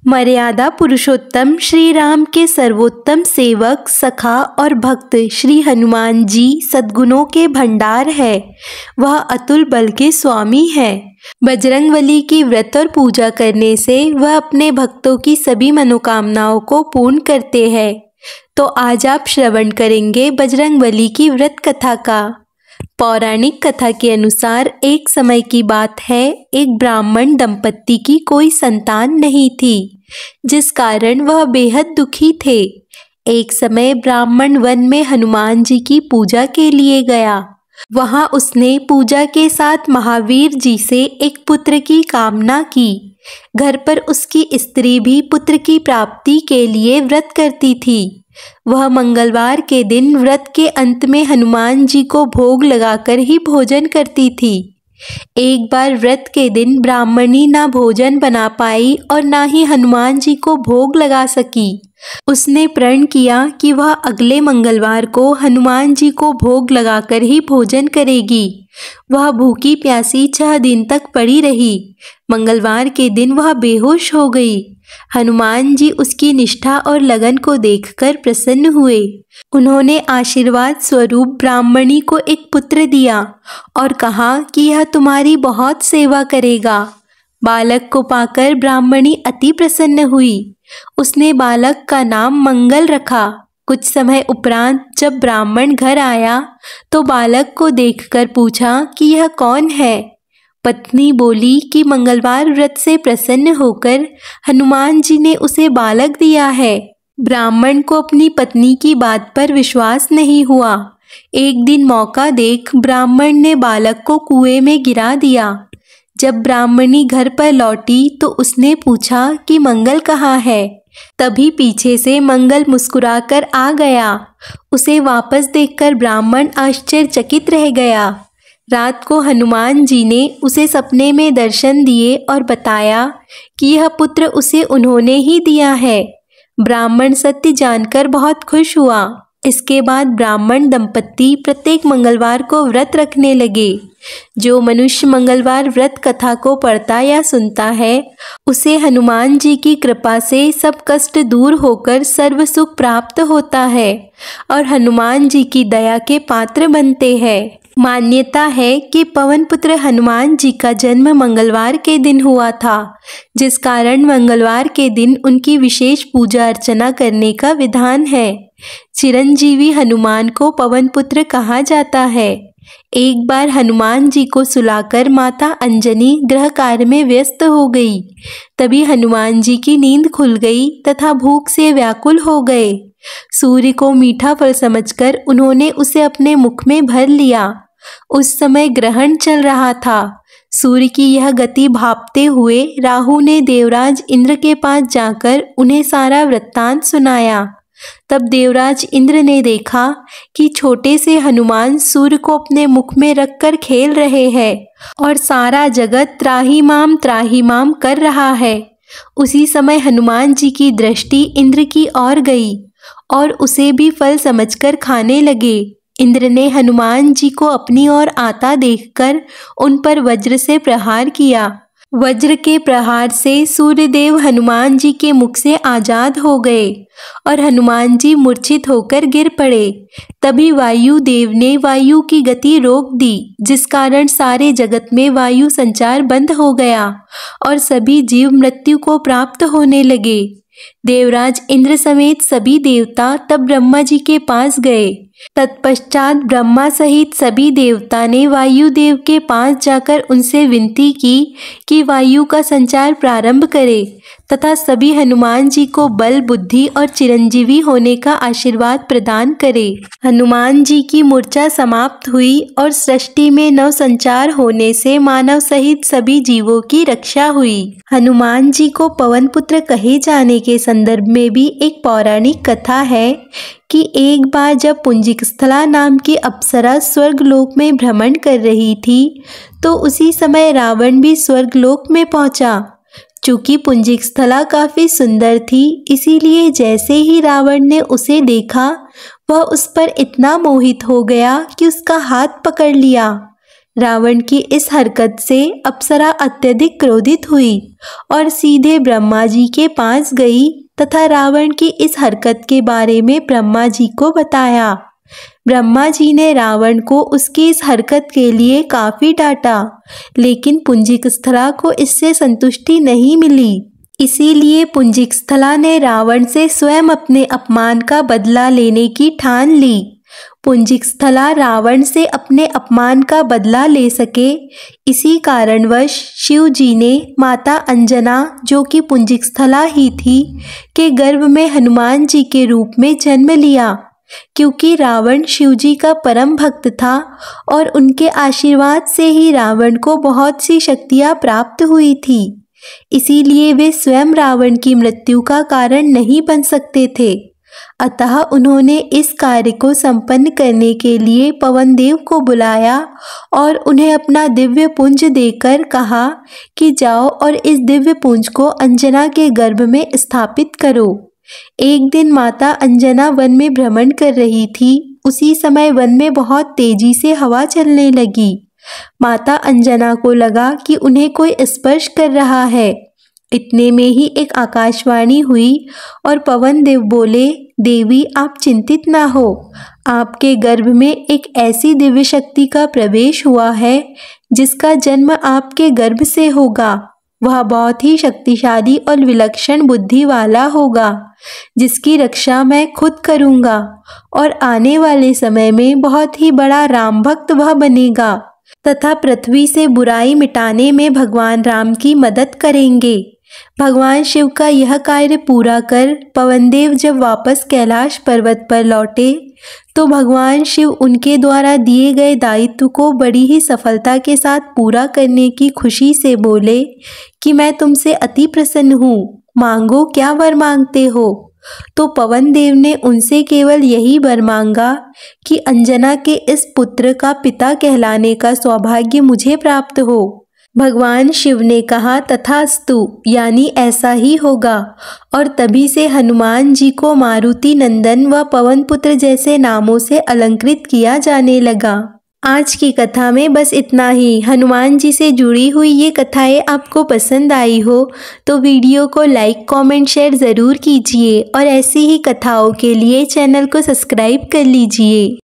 मर्यादा पुरुषोत्तम श्री राम के सर्वोत्तम सेवक, सखा और भक्त श्री हनुमान जी सद्गुणों के भंडार है। वह अतुल बल के स्वामी है। बजरंगबली की व्रत और पूजा करने से वह अपने भक्तों की सभी मनोकामनाओं को पूर्ण करते हैं। तो आज आप श्रवण करेंगे बजरंगबली की व्रत कथा का। पौराणिक कथा के अनुसार एक समय की बात है, एक ब्राह्मण दंपत्ति की कोई संतान नहीं थी, जिस कारण वह बेहद दुखी थे। एक समय ब्राह्मण वन में हनुमान जी की पूजा के लिए गया। वहां उसने पूजा के साथ महावीर जी से एक पुत्र की कामना की। घर पर उसकी स्त्री भी पुत्र की प्राप्ति के लिए व्रत करती थी। वह मंगलवार के दिन व्रत के अंत में हनुमान जी को भोग लगाकर ही भोजन करती थी। एक बार व्रत के दिन ब्राह्मणी ना भोजन बना पाई और ना ही हनुमान जी को भोग लगा सकी। उसने प्रण किया कि वह अगले मंगलवार को हनुमान जी को भोग लगाकर ही भोजन करेगी। वह भूखी प्यासी 6 दिन तक पड़ी रही। मंगलवार के दिन वह बेहोश हो गई। हनुमान जी उसकी निष्ठा और लगन को देखकर प्रसन्न हुए। उन्होंने आशीर्वाद स्वरूप ब्राह्मणी को एक पुत्र दिया और कहा कि यह तुम्हारी बहुत सेवा करेगा। बालक को पाकर ब्राह्मणी अति प्रसन्न हुई। उसने बालक का नाम मंगल रखा। कुछ समय उपरांत जब ब्राह्मण घर आया तो बालक को देखकर पूछा कि यह कौन है। पत्नी बोली कि मंगलवार व्रत से प्रसन्न होकर हनुमान जी ने उसे बालक दिया है। ब्राह्मण को अपनी पत्नी की बात पर विश्वास नहीं हुआ। एक दिन मौका देख ब्राह्मण ने बालक को कुएं में गिरा दिया। जब ब्राह्मणी घर पर लौटी तो उसने पूछा कि मंगल कहाँ है। तभी पीछे से मंगल मुस्कुराकर आ गया। उसे वापस देखकर ब्राह्मण आश्चर्यचकित रह गया। रात को हनुमान जी ने उसे सपने में दर्शन दिए और बताया कि यह पुत्र उसे उन्होंने ही दिया है। ब्राह्मण सत्य जानकर बहुत खुश हुआ। इसके बाद ब्राह्मण दंपत्ति प्रत्येक मंगलवार को व्रत रखने लगे। जो मनुष्य मंगलवार व्रत कथा को पढ़ता या सुनता है, उसे हनुमान जी की कृपा से सब कष्ट दूर होकर सर्व सुख प्राप्त होता है और हनुमान जी की दया के पात्र बनते हैं। मान्यता है कि पवन पुत्र हनुमान जी का जन्म मंगलवार के दिन हुआ था, जिस कारण मंगलवार के दिन उनकी विशेष पूजा अर्चना करने का विधान है। चिरंजीवी हनुमान को पवन पुत्र कहा जाता है। एक बार हनुमान जी को सुलाकर माता अंजनी गृह कार्य में व्यस्त हो गई। तभी हनुमान जी की नींद खुल गई तथा भूख से व्याकुल हो गए। सूर्य को मीठा फल समझकर उन्होंने उसे अपने मुख में भर लिया। उस समय ग्रहण चल रहा था। सूर्य की यह गति भांपते हुए राहु ने देवराज इंद्र के पास जाकर उन्हें सारा वृत्तांत सुनाया। तब देवराज इंद्र ने देखा कि छोटे से हनुमान सूर्य को अपने मुख में रखकर खेल रहे हैं और सारा जगत त्राहिमाम कर रहा है। उसी समय हनुमान जी की दृष्टि इंद्र की ओर गई और उसे भी फल समझकर खाने लगे। इंद्र ने हनुमान जी को अपनी ओर आता देखकर उन पर वज्र से प्रहार किया। वज्र के प्रहार से सूर्यदेव हनुमान जी के मुख से आजाद हो गए और हनुमान जी मूर्छित होकर गिर पड़े। तभी वायु देव ने वायु की गति रोक दी, जिस कारण सारे जगत में वायु संचार बंद हो गया और सभी जीव मृत्यु को प्राप्त होने लगे। देवराज इंद्र समेत सभी देवता तब ब्रह्मा जी के पास गए। तत्पश्चात ब्रह्मा सहित सभी देवता ने वायुदेव के पास जाकर उनसे विनती की कि वायु का संचार प्रारंभ करे तथा सभी हनुमान जी को बल, बुद्धि और चिरंजीवी होने का आशीर्वाद प्रदान करे। हनुमान जी की मूर्छा समाप्त हुई और सृष्टि में नव संचार होने से मानव सहित सभी जीवों की रक्षा हुई। हनुमान जी को पवन पुत्र कहे जाने के संदर्भ में भी एक पौराणिक कथा है कि एक बार जब पुंजिकस्थला नाम की अप्सरा स्वर्गलोक में भ्रमण कर रही थी, तो उसी समय रावण भी स्वर्गलोक में पहुंचा। चूंकि पुंजिकस्थला काफी सुंदर थी, इसीलिए जैसे ही रावण ने उसे देखा, वह उस पर इतना मोहित हो गया कि उसका हाथ पकड़ लिया। रावण की इस हरकत से अप्सरा अत्यधिक क्रोधित हुई और सीधे ब्रह्मा जी के पास गई तथा रावण की इस हरकत के बारे में ब्रह्मा जी को बताया। ब्रह्मा जी ने रावण को उसकी इस हरकत के लिए काफी डांटा, लेकिन पुंजिकस्थला को इससे संतुष्टि नहीं मिली। इसीलिए पुंजिकस्थला ने रावण से स्वयं अपने अपमान का बदला लेने की ठान ली। पुंजिकस्थला रावण से अपने अपमान का बदला ले सके, इसी कारणवश शिव जी ने माता अंजना, जो कि पुंजिकस्थला ही थी, के गर्भ में हनुमान जी के रूप में जन्म लिया। क्योंकि रावण शिव जी का परम भक्त था और उनके आशीर्वाद से ही रावण को बहुत सी शक्तियां प्राप्त हुई थी, इसीलिए वे स्वयं रावण की मृत्यु का कारण नहीं बन सकते थे। अतः उन्होंने इस कार्य को संपन्न करने के लिए पवनदेव को बुलाया और उन्हें अपना दिव्य पुंज देकर कहा कि जाओ और इस दिव्य पुंज को अंजना के गर्भ में स्थापित करो। एक दिन माता अंजना वन में भ्रमण कर रही थी। उसी समय वन में बहुत तेजी से हवा चलने लगी। माता अंजना को लगा कि उन्हें कोई स्पर्श कर रहा है। इतने में ही एक आकाशवाणी हुई और पवनदेव बोले, देवी आप चिंतित ना हो, आपके गर्भ में एक ऐसी दिव्य शक्ति का प्रवेश हुआ है जिसका जन्म आपके गर्भ से होगा। वह बहुत ही शक्तिशाली और विलक्षण बुद्धि वाला होगा, जिसकी रक्षा मैं खुद करूँगा और आने वाले समय में बहुत ही बड़ा राम भक्त वह बनेगा तथा पृथ्वी से बुराई मिटाने में भगवान राम की मदद करेंगे। भगवान शिव का यह कार्य पूरा कर पवनदेव जब वापस कैलाश पर्वत पर लौटे तो भगवान शिव उनके द्वारा दिए गए दायित्व को बड़ी ही सफलता के साथ पूरा करने की खुशी से बोले कि मैं तुमसे अति प्रसन्न हूँ, मांगो क्या वर मांगते हो। तो पवनदेव ने उनसे केवल यही वर मांगा कि अंजना के इस पुत्र का पिता कहलाने का सौभाग्य मुझे प्राप्त हो। भगवान शिव ने कहा तथास्तु, यानी ऐसा ही होगा। और तभी से हनुमान जी को मारुति नंदन व पवन पुत्र जैसे नामों से अलंकृत किया जाने लगा। आज की कथा में बस इतना ही। हनुमान जी से जुड़ी हुई ये कथाएं आपको पसंद आई हो तो वीडियो को लाइक, कमेंट, शेयर ज़रूर कीजिए और ऐसी ही कथाओं के लिए चैनल को सब्सक्राइब कर लीजिए।